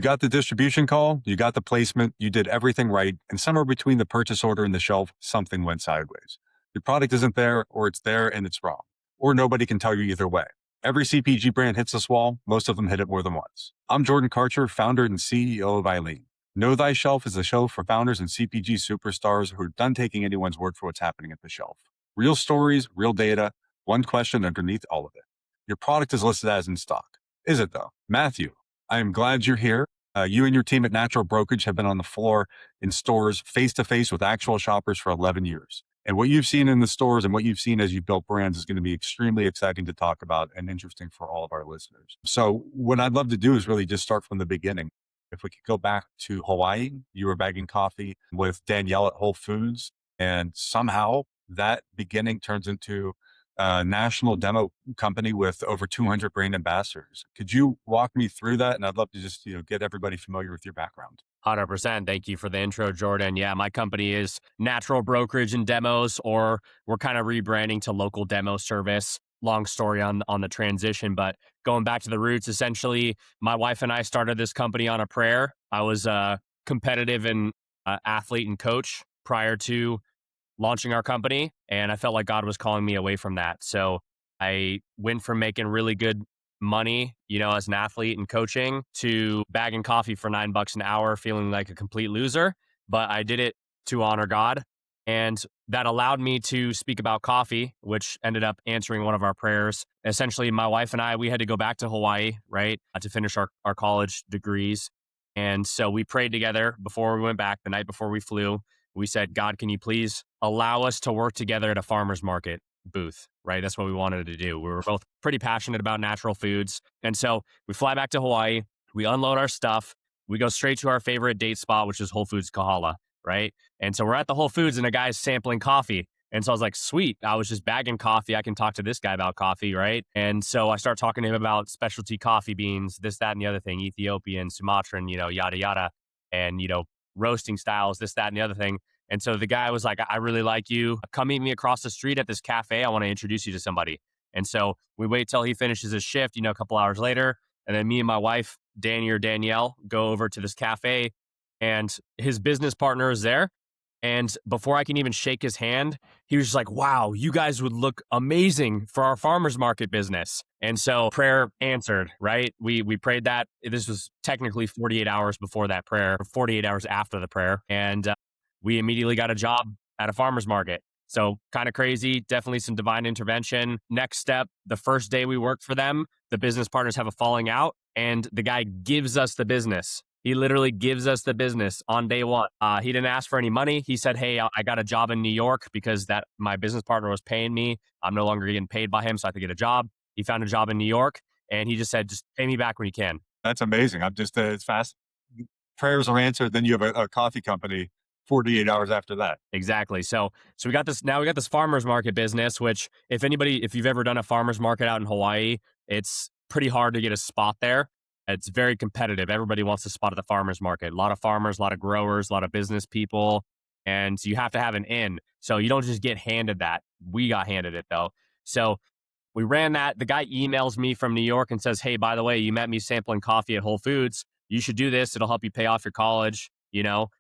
You got the distribution call, you got the placement, you did everything right, and somewhere between the purchase order and the shelf, something went sideways. Your product isn't there, or it's there and it's wrong, or nobody can tell you either way. Every CPG brand hits this wall. Most of them hit it more than once. I'm Jordan Karcher, founder and CEO of Eileen. Know Thy Shelf is a show for founders and CPG superstars who are done taking anyone's word for what's happening at the shelf. Real stories, real data, one question underneath all of it. Your product is listed as in stock. Is it though? Matthew, I am glad you're here. You and your team at Natural Brokerage have been on the floor in stores face-to-face with actual shoppers for 11 years. And what you've seen in the stores and what you've seen as you built brands is going to be extremely exciting to talk about and interesting for all of our listeners. So what I'd love to do is really just start from the beginning. If we could go back to Hawaii, you were bagging coffee with Danielle at Whole Foods, and somehow that beginning turns into a national demo company with over 200 brand ambassadors. Could you walk me through that? And I'd love to just, get everybody familiar with your background. 100%. Thank you for the intro, Jordan. Yeah, my company is Natural Brokerage and Demos, or we're kind of rebranding to Local Demo Service. Long story on the transition, but going back to the roots, essentially, my wife and I started this company on a prayer. I was a competitive and athlete and coach prior to launching our company, and I felt like God was calling me away from that. So I went from making really good money, as an athlete and coaching, to bagging coffee for $9 an hour, feeling like a complete loser. But I did it to honor God. And that allowed me to speak about coffee, which ended up answering one of our prayers. Essentially, my wife and I, we had to go back to Hawaii, right, to finish our college degrees. And so we prayed together before we went back, the night before we flew. We said, God, can you please allow us to work together at a farmer's market booth, right? That's what we wanted to do. We were both pretty passionate about natural foods. And so we fly back to Hawaii, we unload our stuff, we go straight to our favorite date spot, which is Whole Foods Kahala, right? And so we're at the Whole Foods and a guy's sampling coffee. And so I was like, sweet, I was just bagging coffee. I can talk to this guy about coffee, right? And so I start talking to him about specialty coffee beans, this, that, and the other thing, Ethiopian, Sumatran, yada, yada. And, roasting styles, this, that, and the other thing. And so the guy was like, I really like you. Come meet me across the street at this cafe. I want to introduce you to somebody. And so we wait till he finishes his shift, a couple hours later. And then me and my wife, Danny or Danielle, go over to this cafe, and his business partner is there. And before I can even shake his hand, he was just like, wow, you guys would look amazing for our farmer's market business. And so prayer answered, right? We prayed that. This was technically 48 hours before that prayer, 48 hours after the prayer. And we immediately got a job at a farmer's market. So kind of crazy, definitely some divine intervention. Next step, the first day we worked for them, the business partners have a falling out, and the guy gives us the business. He literally gives us the business on day one. He didn't ask for any money. He said, hey, I got a job in New York because that my business partner was paying me. I'm no longer getting paid by him, so I have to get a job. He found a job in New York, and he just said, just pay me back when you can. That's amazing. it's fast. Prayers are answered. Then you have a coffee company 48 hours after that. Exactly. So we got this farmer's market business, which if you've ever done a farmer's market out in Hawaii, it's pretty hard to get a spot there. It's very competitive. Everybody wants a spot at the farmer's market. A lot of farmers, a lot of growers, a lot of business people, and you have to have an in. So you don't just get handed that. We got handed it though. So we ran that. The guy emails me from New York and says, hey, by the way, you met me sampling coffee at Whole Foods. You should do this. It'll help you pay off your college,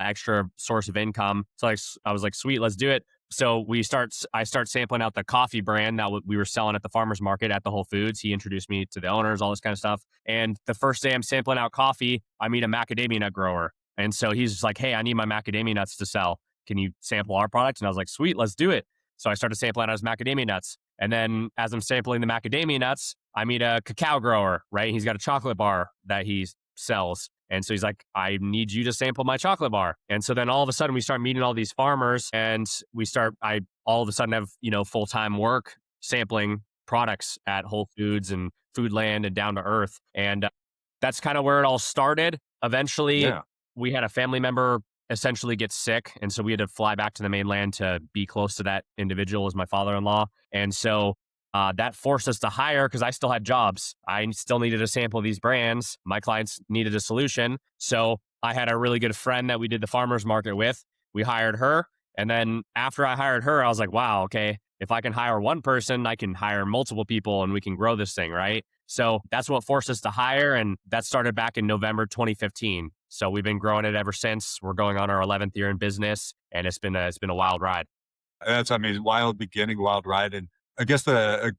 extra source of income. So I was like, sweet, let's do it. So I start sampling out the coffee brand that we were selling at the farmer's market at the Whole Foods. He introduced me to the owners, all this kind of stuff. And the first day I'm sampling out coffee, I meet a macadamia nut grower. And so he's just like, hey, I need my macadamia nuts to sell. Can you sample our product? And I was like, sweet, let's do it. So I started sampling out his macadamia nuts. And then as I'm sampling the macadamia nuts, I meet a cacao grower, right? He's got a chocolate bar that he sells. And so he's like, I need you to sample my chocolate bar. And so then all of a sudden we start meeting all these farmers, and I all of a sudden have, full-time work sampling products at Whole Foods and Foodland and Down to Earth. And that's kind of where it all started. Eventually, we had a family member essentially get sick. And so we had to fly back to the mainland to be close to that individual as my father-in-law. And so that forced us to hire, because I still had jobs. I still needed to sample these brands. My clients needed a solution. So I had a really good friend that we did the farmer's market with. We hired her. And then after I hired her, I was like, wow, okay, if I can hire one person, I can hire multiple people and we can grow this thing, right? So that's what forced us to hire. And that started back in November 2015. So we've been growing it ever since. We're going on our 11th year in business, and it's been a wild ride. That's, I mean, wild beginning, wild ride. And I guess I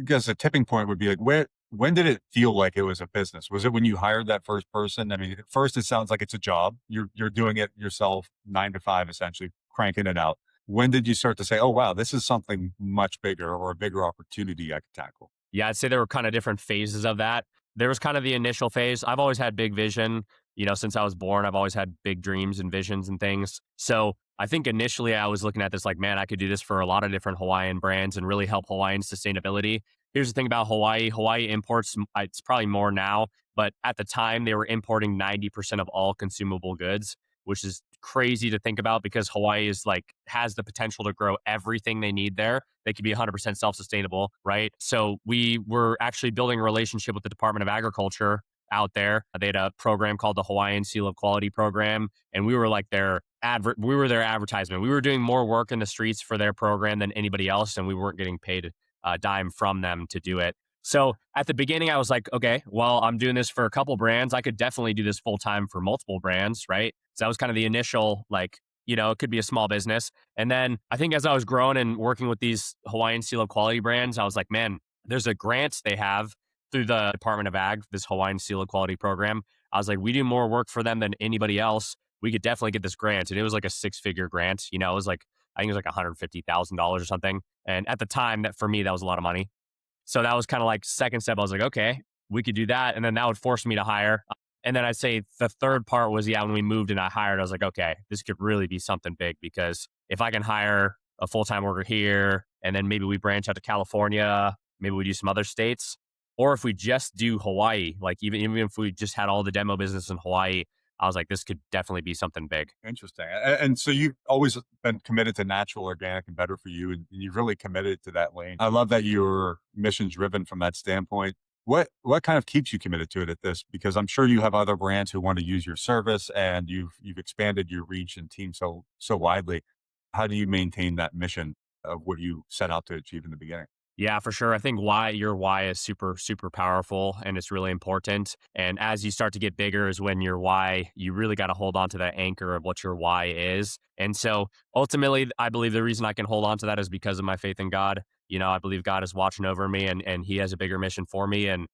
guess a tipping point would be like, when did it feel like it was a business? Was it when you hired that first person? I mean, at first it sounds like it's a job. You're doing it yourself, 9 to 5, essentially cranking it out. When did you start to say, "Oh wow, this is something much bigger or a bigger opportunity I could tackle"? Yeah, I'd say there were kind of different phases of that. There was kind of the initial phase. I've always had big vision. Since I was born, I've always had big dreams and visions and things. So I think initially I was looking at this like, man, I could do this for a lot of different Hawaiian brands and really help Hawaiian sustainability. Here's the thing about Hawaii. Hawaii imports, it's probably more now, but at the time they were importing 90% of all consumable goods, which is crazy to think about because Hawaii is like has the potential to grow everything they need there. They could be 100% self-sustainable, right? So we were actually building a relationship with the Department of Agriculture out there. They had a program called the Hawaiian Seal of Quality program, and we were like we were their advertisement. We were doing more work in the streets for their program than anybody else, and we weren't getting paid a dime from them to do it. So at the beginning, I was like, okay, well, I'm doing this for a couple brands. I could definitely do this full time for multiple brands, right? So that was kind of the initial, like, it could be a small business. And then I think as I was growing and working with these Hawaiian Seal of Quality brands, I was like, man, there's a grant they have through the Department of Ag, this Hawaiian Seal of Quality program. I was like, we do more work for them than anybody else. We could definitely get this grant. And it was like a 6-figure grant. It was like, I think it was like $150,000 or something. And at the time, that for me, that was a lot of money. So that was kind of like second step. I was like, okay, we could do that. And then that would force me to hire. And then I'd say the third part was, yeah, when we moved and I hired, I was like, okay, this could really be something big because if I can hire a full-time worker here and then maybe we branch out to California, maybe we do some other states, or if we just do Hawaii, like even if we just had all the demo business in Hawaii, I was like, this could definitely be something big. Interesting. And so you've always been committed to natural, organic, and better for you, and you've really committed to that lane. I love that you're mission driven from that standpoint. What kind of keeps you committed to it at this? Because I'm sure you have other brands who want to use your service, and you've expanded your reach and team so widely. How do you maintain that mission of what you set out to achieve in the beginning? Yeah, for sure. I think your why is super, super powerful and it's really important. And as you start to get bigger is when your why, you really got to hold on to that anchor of what your why is. And so ultimately, I believe the reason I can hold on to that is because of my faith in God. I believe God is watching over me and he has a bigger mission for me. And,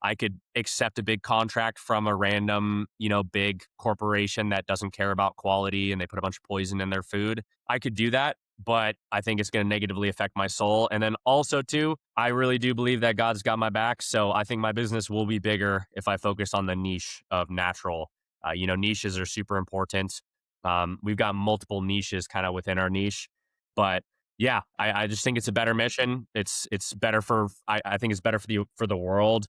I could accept a big contract from a random, big corporation that doesn't care about quality and they put a bunch of poison in their food. I could do that, but I think it's going to negatively affect my soul. And then also, too, I really do believe that God's got my back. So I think my business will be bigger if I focus on the niche of natural. Niches are super important. We've got multiple niches kind of within our niche, but yeah, I just think it's a better mission. It's better I think it's better for the world.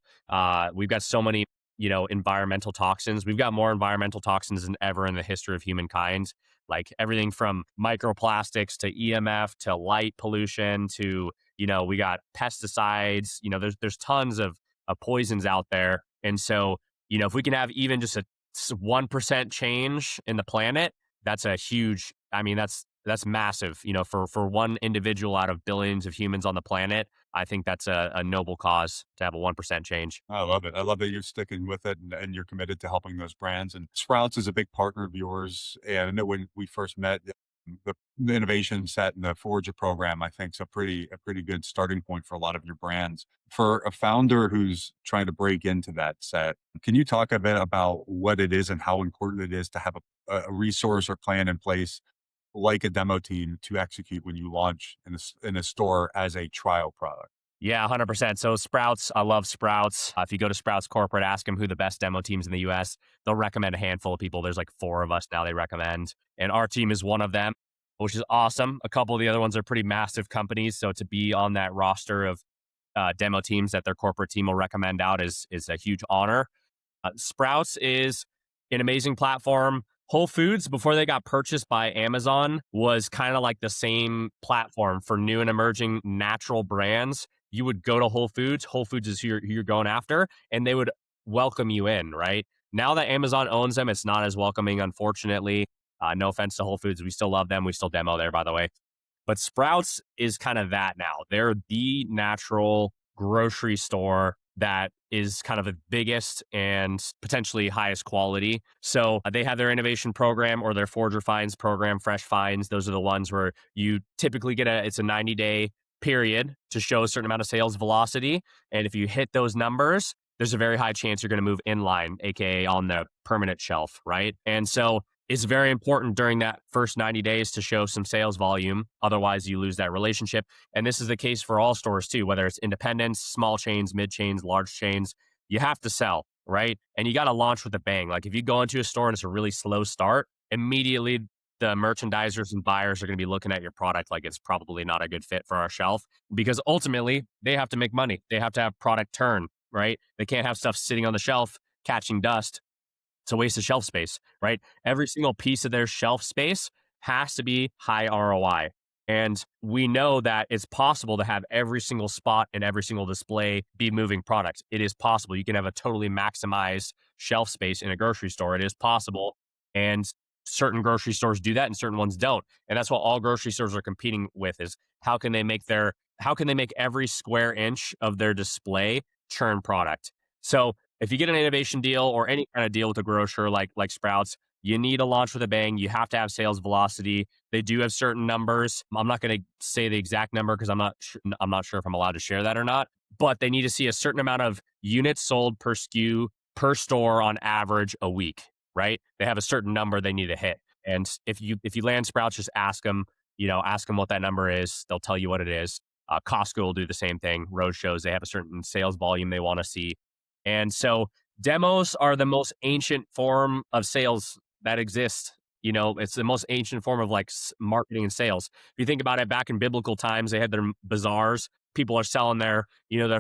We've got so many environmental toxins. We've got more environmental toxins than ever in the history of humankind, like everything from microplastics to EMF to light pollution to, we got pesticides, there's tons of poisons out there. And so, if we can have even just a 1% change in the planet, that's a huge, I mean, that's massive, for one individual out of billions of humans on the planet. I think that's a noble cause to have a 1% change. I love it. I love that you're sticking with it and you're committed to helping those brands. And Sprouts is a big partner of yours. And I know when we first met, the innovation set and the Forager program, I think, is a pretty good starting point for a lot of your brands. For a founder who's trying to break into that set, can you talk a bit about what it is and how important it is to have a resource or plan in place like a demo team to execute when you launch in a store as a trial product? Yeah, 100%. So Sprouts, I love Sprouts. If you go to Sprouts Corporate, ask them who the best demo teams in the US, they'll recommend a handful of people. There's like 4 of us now they recommend. And our team is one of them, which is awesome. A couple of the other ones are pretty massive companies. So to be on that roster of demo teams that their corporate team will recommend out is a huge honor. Sprouts is an amazing platform. Whole Foods, before they got purchased by Amazon, was kind of like the same platform for new and emerging natural brands. You would go to Whole Foods. Whole Foods is who you're going after, and they would welcome you in, right? Now that Amazon owns them, it's not as welcoming, unfortunately. No offense to Whole Foods. We still love them. We still demo there, by the way. But Sprouts is kind of that now. They're the natural grocery store that is kind of the biggest and potentially highest quality. So they have their innovation program or their Forge Refines program, Fresh Finds. Those are the ones where you typically get it's a 90-day period to show a certain amount of sales velocity. And if you hit those numbers, there's a very high chance you're going to move in line, aka on the permanent shelf, right? And so it's very important during that first 90 days to show some sales volume. Otherwise, you lose that relationship. And this is the case for all stores too, whether it's independents, small chains, mid chains, large chains. You have to sell, right? And you got to launch with a bang. Like if you go into a store and it's a really slow start, immediately the merchandisers and buyers are going to be looking at your product like it's probably not a good fit for our shelf, because ultimately they have to make money. They have to have product turn, right? They can't have stuff sitting on the shelf catching dust. It's a waste of shelf space, right? Every single piece of their shelf space has to be high ROI. And we know that it's possible to have every single spot and every single display be moving products. It is possible. You can have a totally maximized shelf space in a grocery store. It is possible. And certain grocery stores do that and certain ones don't. And that's what all grocery stores are competing with is how can they make every square inch of their display churn product? So if you get an innovation deal or any kind of deal with a grocer like Sprouts, you need to launch with a bang. You have to have sales velocity. They do have certain numbers. I'm not going to say the exact number because I'm not sure if I'm allowed to share that or not. But they need to see a certain amount of units sold per SKU per store on average a week, right? They have a certain number they need to hit. And if you land Sprouts, just ask them, ask them what that number is. They'll tell you what it is. Costco will do the same thing. Road shows, they have a certain sales volume they want to see. And so demos are the most ancient form of sales that exists. It's the most ancient form of like marketing and sales. If you think about it, back in biblical times, they had their bazaars. People are selling their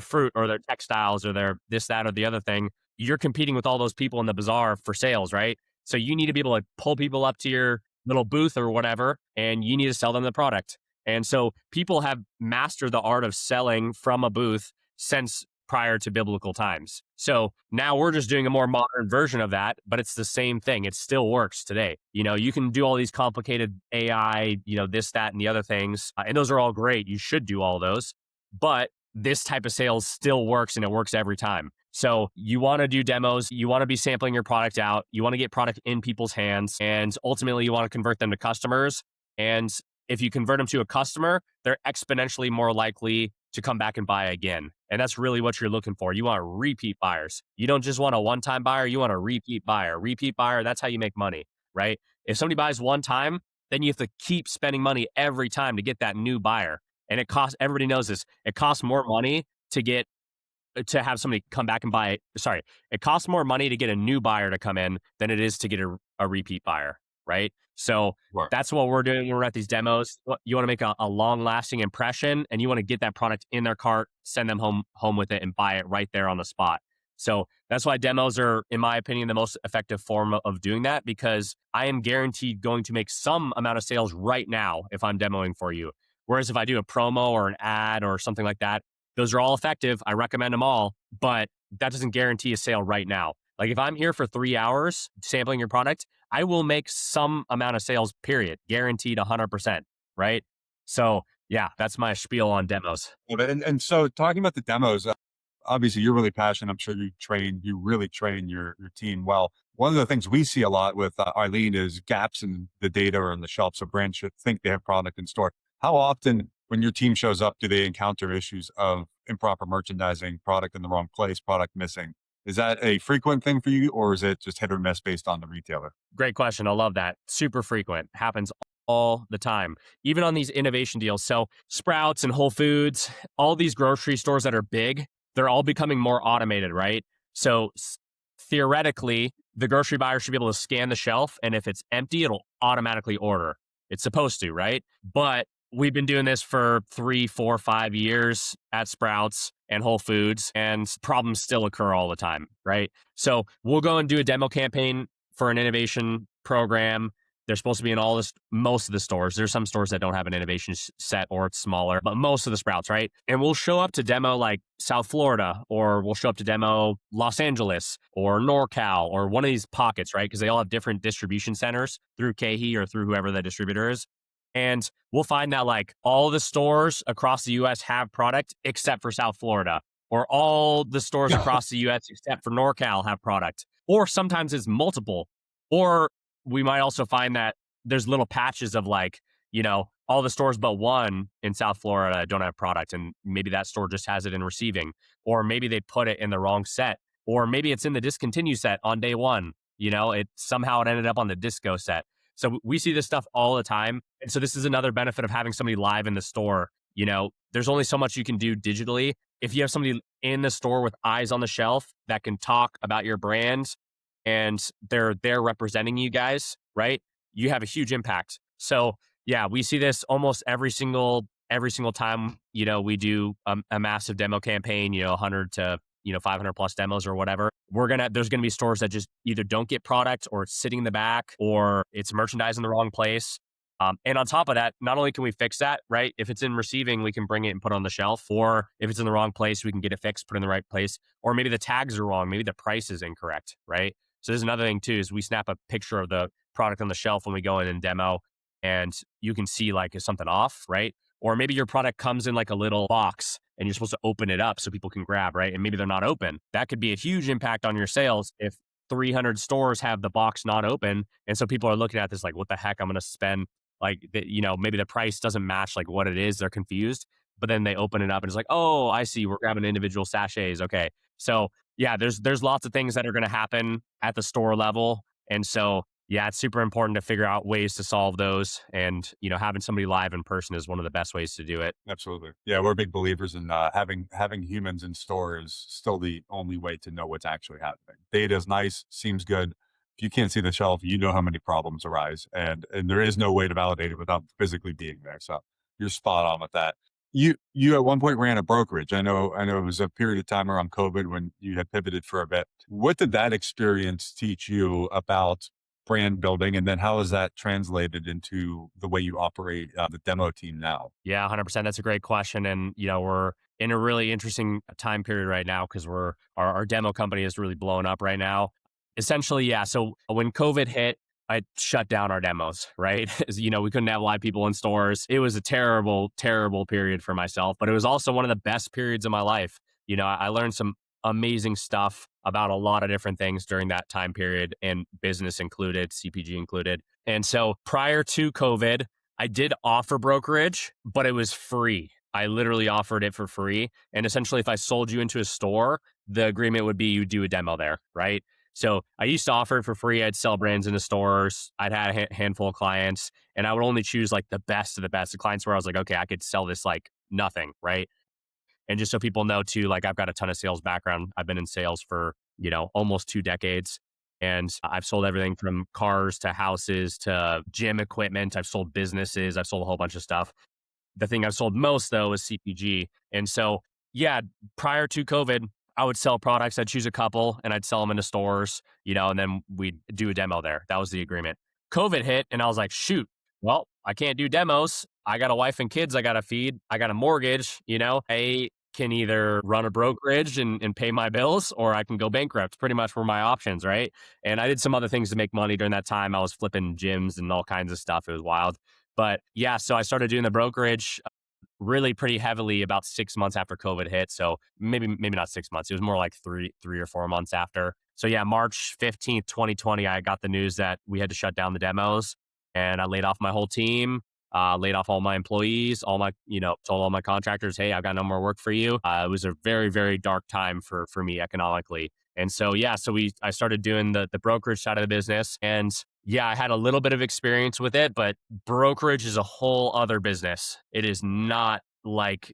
fruit or their textiles or their this, that, or the other thing. You're competing with all those people in the bazaar for sales, right? So you need to be able to pull people up to your little booth or whatever, and you need to sell them the product. And so people have mastered the art of selling from a booth since prior to biblical times. So now we're just doing a more modern version of that, but it's the same thing. It still works today. You can do all these complicated AI, this, that, and the other things. And those are all great. You should do all those. But this type of sales still works and it works every time. So you want to do demos, you want to be sampling your product out, you want to get product in people's hands, and ultimately you want to convert them to customers. And if you convert them to a customer, they're exponentially more likely to come back and buy again. And that's really what you're looking for. You want repeat buyers. You don't just want a one-time buyer, you want a repeat buyer. Repeat buyer, that's how you make money, right? If somebody buys one time, then you have to keep spending money every time to get that new buyer. And everybody knows this, it costs more money to have somebody come back and buy. Sorry, it costs more money to get a new buyer to come in than it is to get a repeat buyer, right? So Right. that's what we're doing when we're at these demos. You want to make a long-lasting impression, and you want to get that product in their cart, send them home with it, and buy it right there on the spot. So that's why demos are, in my opinion, the most effective form of doing that, because I am guaranteed going to make some amount of sales right now if I'm demoing for you. Whereas if I do a promo or an ad or something like that, those are all effective. I recommend them all, but that doesn't guarantee a sale right now. Like if I'm here for 3 hours sampling your product, I will make some amount of sales, period, guaranteed 100%, right? So yeah, that's my spiel on demos. And so talking about the demos, obviously you're really passionate. I'm sure you really train your team well. One of the things we see a lot with Eileen is gaps in the data or in the shelf. So brands should think they have product in store. How often when your team shows up, do they encounter issues of improper merchandising, product in the wrong place, product missing? Is that a frequent thing for you, or is it just hit or miss based on the retailer? Great question. I love that. Super frequent. Happens all the time, even on these innovation deals. So Sprouts and Whole Foods, all these grocery stores that are big, they're all becoming more automated, right? So theoretically, the grocery buyer should be able to scan the shelf, and if it's empty, it'll automatically order. It's supposed to, right? But we've been doing this for 3, 4, 5 years at Sprouts and Whole Foods, and problems still occur all the time, right? So we'll go and do a demo campaign for an innovation program. They're supposed to be in most of the stores. There's some stores that don't have an innovation set or it's smaller, but most of the Sprouts, right? And we'll show up to demo like South Florida, or we'll show up to demo Los Angeles or NorCal or one of these pockets, right? Because they all have different distribution centers through KeHE or through whoever the distributor is. And we'll find that like all the stores across the US have product except for South Florida or all the stores across the US except for NorCal have product, or sometimes it's multiple. Or we might also find that there's little patches of like, all the stores but one in South Florida don't have product, and maybe that store just has it in receiving, or maybe they put it in the wrong set, or maybe it's in the discontinue set on day one. It somehow it ended up on the disco set. So we see this stuff all the time. And so this is another benefit of having somebody live in the store. There's only so much you can do digitally. If you have somebody in the store with eyes on the shelf that can talk about your brand and they're there representing you guys, right? You have a huge impact. So yeah, we see this almost every single time, we do a massive demo campaign, 100 to 500 plus demos or whatever. There's gonna be stores that just either don't get product, or it's sitting in the back, or it's merchandise in the wrong place. And on top of that, not only can we fix that, right? If it's in receiving, we can bring it and put it on the shelf. Or if it's in the wrong place, we can get it fixed, put it in the right place. Or maybe the tags are wrong. Maybe the price is incorrect, right? So there's another thing too, is we snap a picture of the product on the shelf when we go in and demo, and you can see like, is something off, right? Or maybe your product comes in like a little box and you're supposed to open it up so people can grab, right? And maybe they're not open. That could be a huge impact on your sales if 300 stores have the box not open. And so people are looking at this like, what the heck? I'm going to spend like, maybe the price doesn't match like what it is. They're confused, but then they open it up and it's like, oh, I see. We're grabbing individual sachets. Okay. So yeah, there's lots of things that are going to happen at the store level. And so yeah, it's super important to figure out ways to solve those. And, having somebody live in person is one of the best ways to do it. Absolutely. Yeah, we're big believers in having humans in store is still the only way to know what's actually happening. Data is nice, seems good. If you can't see the shelf, you know how many problems arise, and there is no way to validate it without physically being there. So you're spot on with that. You at one point ran a brokerage. I know it was a period of time around COVID when you had pivoted for a bit. What did that experience teach you about brand building, and then how is that translated into the way you operate the demo team now? Yeah, 100%. That's a great question. And, we're in a really interesting time period right now because our demo company is really blowing up right now. Essentially, yeah. So when COVID hit, I shut down our demos, right? We couldn't have live people in stores. It was a terrible, terrible period for myself, but it was also one of the best periods of my life. I learned some amazing stuff about a lot of different things during that time period, and business included, CPG included. And so prior to COVID, I did offer brokerage, but it was free. I literally offered it for free. And essentially, if I sold you into a store, the agreement would be you do a demo there, right? So I used to offer it for free. I'd sell brands into stores. I'd had a handful of clients, and I would only choose like the best of the best. The clients where I was like, okay, I could sell this like nothing, right? And just so people know too, like I've got a ton of sales background. I've been in sales for, almost 2 decades. And I've sold everything from cars to houses to gym equipment. I've sold businesses. I've sold a whole bunch of stuff. The thing I've sold most though is CPG. And so, yeah, prior to COVID, I would sell products. I'd choose a couple and I'd sell them into stores, and then we'd do a demo there. That was the agreement. COVID hit and I was like, shoot, well, I can't do demos. I got a wife and kids I got to feed. I got a mortgage, I can either run a brokerage and pay my bills, or I can go bankrupt. Pretty much were my options, right? And I did some other things to make money during that time. I was flipping gyms and all kinds of stuff. It was wild. But yeah, so I started doing the brokerage really pretty heavily about 6 months after COVID hit. So maybe not 6 months. It was more like three or 4 months after. So yeah, March 15th, 2020, I got the news that we had to shut down the demos, and I laid off my whole team, laid off all my employees, told all my contractors, hey, I've got no more work for you. It was a very, very dark time for me economically. And so, yeah, I started doing the brokerage side of the business, and yeah, I had a little bit of experience with it, but brokerage is a whole other business. It is not like,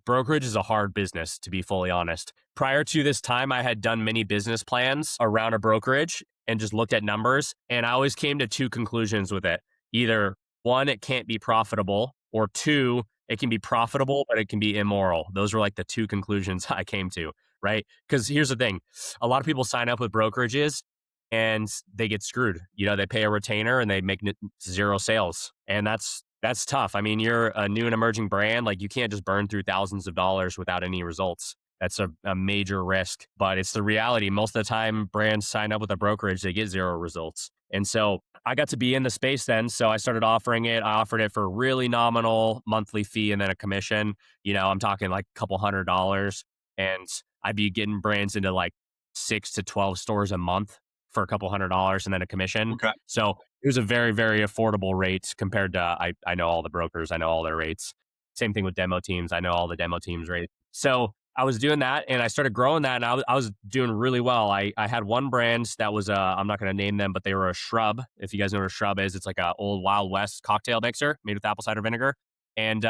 brokerage is a hard business, to be fully honest. Prior to this time, I had done many business plans around a brokerage and just looked at numbers. And I always came to two conclusions with it. Either one, it can't be profitable, or two, it can be profitable, but it can be immoral. Those were like the two conclusions I came to, right? Because here's the thing. A lot of people sign up with brokerages and they get screwed. They pay a retainer and they make zero sales. And that's tough. I mean, you're a new and emerging brand. Like you can't just burn through thousands of dollars without any results. That's a major risk, but it's the reality. Most of the time brands sign up with a brokerage, they get zero results. And so I got to be in the space then. So I started offering it. I offered it for a really nominal monthly fee and then a commission. I'm talking like a couple $100. and I'd be getting brands into like 6 to 12 stores a month for a couple $100 and then a commission. Okay. So it was a very, very affordable rate compared to I know all the brokers, I know all their rates. Same thing with demo teams. I know all the demo teams rates. So I was doing that and I started growing that and I was doing really well. I had one brand that was I'm not going to name them, but they were a shrub. If you guys know what a shrub is, it's like a old Wild West cocktail mixer made with apple cider vinegar. And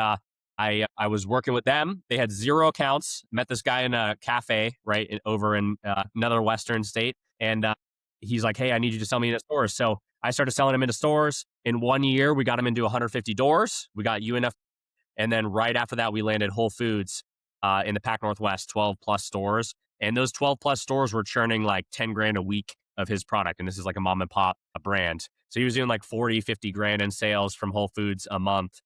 I was working with them. They had 0 accounts. Met this guy in a cafe over in another Western state, and he's like, "Hey, I need you to sell me into stores." So I started selling him into stores. In 1 year, we got him into 150 doors. We got UNF, and then right after that, we landed Whole Foods in the Pac Northwest, 12 plus stores, and those 12 plus stores were churning like 10 grand a week of his product, and this is like a mom and pop brand. So he was doing like 40, 50 grand in sales from Whole Foods a month,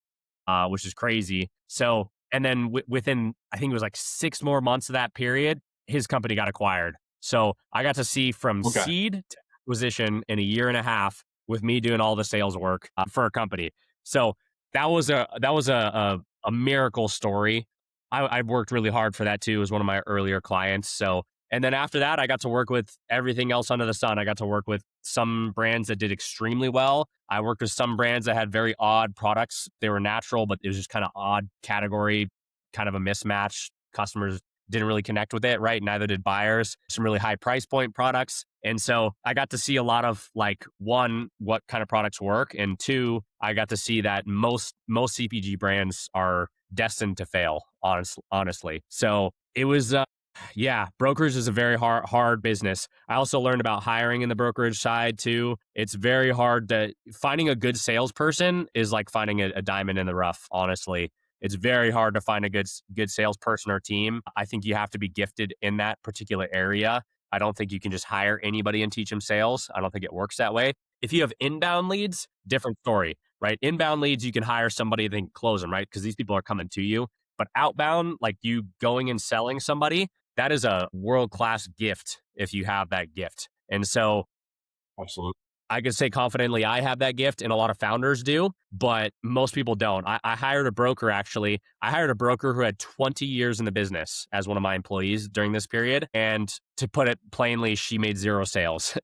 which is crazy. So, and then within, I think it was like 6 more months of that period, his company got acquired. So I got to see from Okay. seed to acquisition in a year and a half with me doing all the sales work for a company. So that was a miracle story. I worked really hard for that too. It was one of my earlier clients. So, and then after that, I got to work with everything else under the sun. I got to work with some brands that did extremely well. I worked with some brands that had very odd products. They were natural, but it was just kind of odd category, kind of a mismatch. Customers didn't really connect with it, right? Neither did buyers. Some really high price point products. And so I got to see a lot of like, one, what kind of products work, and two, I got to see that most CPG brands are destined to fail, honestly. So it was yeah, brokerage is a very hard business. I also learned about hiring in the brokerage side too. It's very hard to finding a good salesperson is like finding a diamond in the rough, honestly. It's very hard to find a good salesperson or team. I think you have to be gifted in that particular area. I don't think you can just hire anybody and teach them sales. I don't think it works that way. If you have inbound leads, different story, right? Inbound leads, you can hire somebody and then close them, right? Because these people are coming to you. But outbound, like you going and selling somebody, that is a world class gift if you have that gift. And so Absolutely. I could say confidently I have that gift, and a lot of founders do, but most people don't. I hired a broker actually. I hired a broker who had 20 years in the business as one of my employees during this period. And to put it plainly, she made zero sales.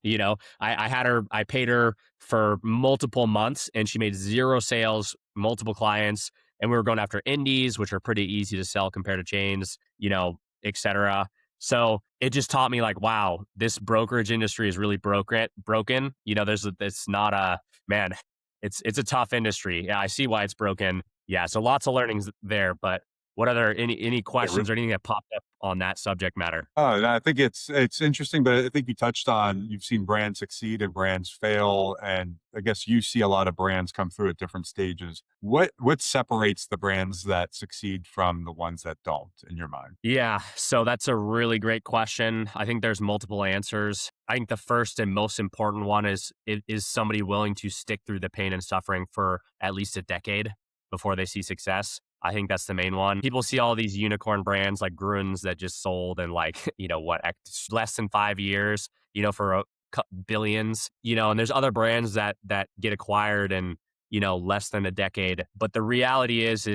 I paid her for multiple months and she made zero sales, multiple clients. And we were going after indies, which are pretty easy to sell compared to chains, etc. So it just taught me like, wow, this brokerage industry is really broken. It's not a man. It's a tough industry. Yeah, I see why it's broken. Yeah, so lots of learnings there. But what other any Yeah, questions or anything that popped up on that subject matter? oh, and I think it's interesting, but I think you touched on you've seen brands succeed and brands fail, and I guess you see a lot of brands come through at different stages. What separates the brands that succeed from the ones that don't in your mind? Yeah, so that's a really great question. I think there's multiple answers. I think the first and most important one is somebody willing to stick through the pain and suffering for at least a decade before they see success. I think that's the main one. People see all these unicorn brands like Gruns that just sold in like, less than 5 years, for billions, and there's other brands that get acquired in, less than a decade. But the reality is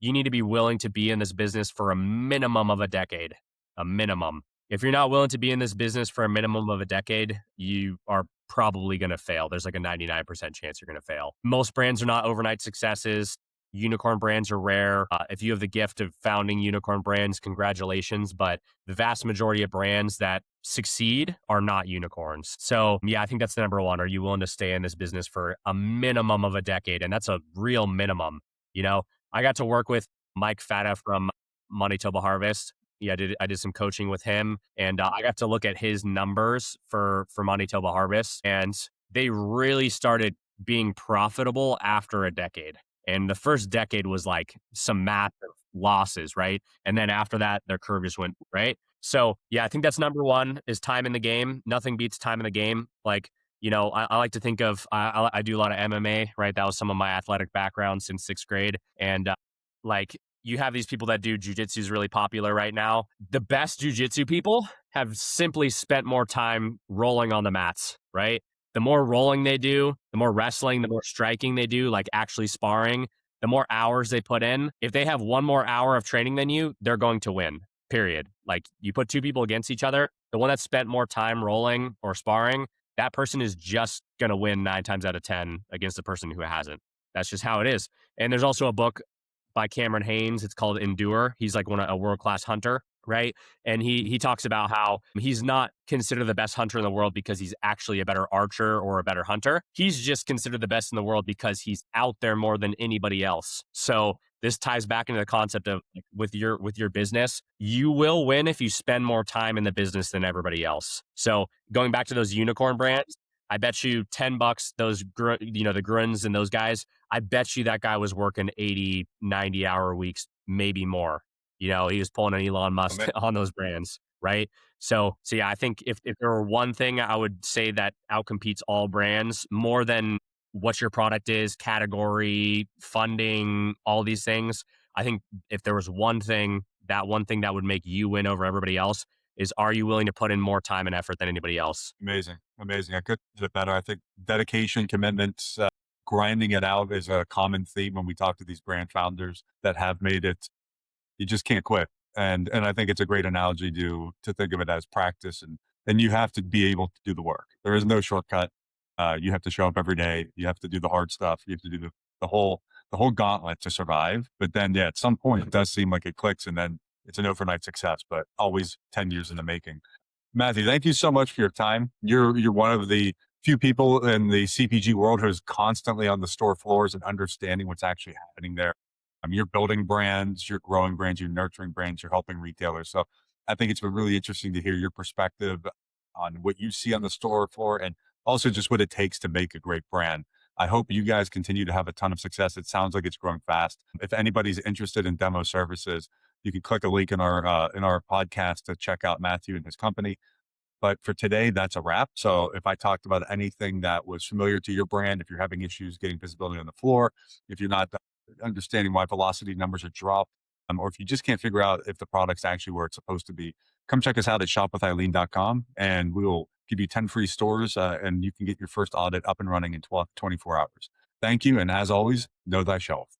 you need to be willing to be in this business for a minimum of a decade, a minimum. If you're not willing to be in this business for a minimum of a decade, you are probably going to fail. There's like a 99% chance you're going to fail. Most brands are not overnight successes. Unicorn brands are rare. If you have the gift of founding unicorn brands, congratulations. But the vast majority of brands that succeed are not unicorns. So, yeah, I think that's the number one. Are you willing to stay in this business for a minimum of a decade? And that's a real minimum. I got to work with Mike Fata from Manitoba Harvest. Yeah, I did some coaching with him, and I got to look at his numbers for Manitoba Harvest, and they really started being profitable after a decade. And the first decade was like some massive losses, right? And then after that, their curve just went right. So yeah, I think that's number one is time in the game. Nothing beats time in the game. Like, I like to think of I do a lot of MMA, right? That was some of my athletic background since sixth grade, and like you have these people that do jujitsu is really popular right now. The best jujitsu people have simply spent more time rolling on the mats, right? The more rolling they do, the more wrestling, the more striking they do, like actually sparring, the more hours they put in. If they have one more hour of training than you, they're going to win. period. Like you put two people against each other, the one that spent more time rolling or sparring, that person is just going to win 9 times out of 10 against the person who hasn't. That's just how it is. And there's also a book by Cameron Haynes. It's called Endure. He's like a world class hunter, right? And he talks about how he's not considered the best hunter in the world because he's actually a better archer or a better hunter. He's just considered the best in the world because he's out there more than anybody else. So this ties back into the concept of like, with your business, you will win if you spend more time in the business than everybody else. So going back to those unicorn brands, I bet you $10 those the Gruns and those guys, I bet you that guy was working 80, 90-hour weeks, maybe more. He was pulling an Elon Musk on those brands, right? So yeah, I think if there were one thing I would say that outcompetes all brands more than what your product is, category, funding, all these things, I think if there was one thing that would make you win over everybody else is, are you willing to put in more time and effort than anybody else? Amazing. Amazing. I couldn't put it better. I think dedication, commitments, grinding it out is a common theme when we talk to these brand founders that have made it. You just can't quit. And I think it's a great analogy to think of it as practice, and you have to be able to do the work. There is no shortcut. You have to show up every day. You have to do the hard stuff. You have to do the whole gauntlet to survive. But then, yeah, at some point it does seem like it clicks, and then it's an overnight success, but always 10 years in the making. Matthew, thank you so much for your time. You're one of the few people in the CPG world who's constantly on the store floors and understanding what's actually happening there. You're building brands, you're growing brands, you're nurturing brands, you're helping retailers. So I think it's been really interesting to hear your perspective on what you see on the store floor and also just what it takes to make a great brand. I hope you guys continue to have a ton of success. It sounds like it's growing fast. If anybody's interested in demo services, you can click a link in our podcast to check out Matthew and his company. But for today, that's a wrap. So if I talked about anything that was familiar to your brand, if you're having issues getting visibility on the floor, if you're not understanding why velocity numbers are dropped, or if you just can't figure out if the product's actually where it's supposed to be, come check us out at shopwitheileen.com and we will give you 10 free stores and you can get your first audit up and running in 24 hours. Thank you. And as always, know thy shelf.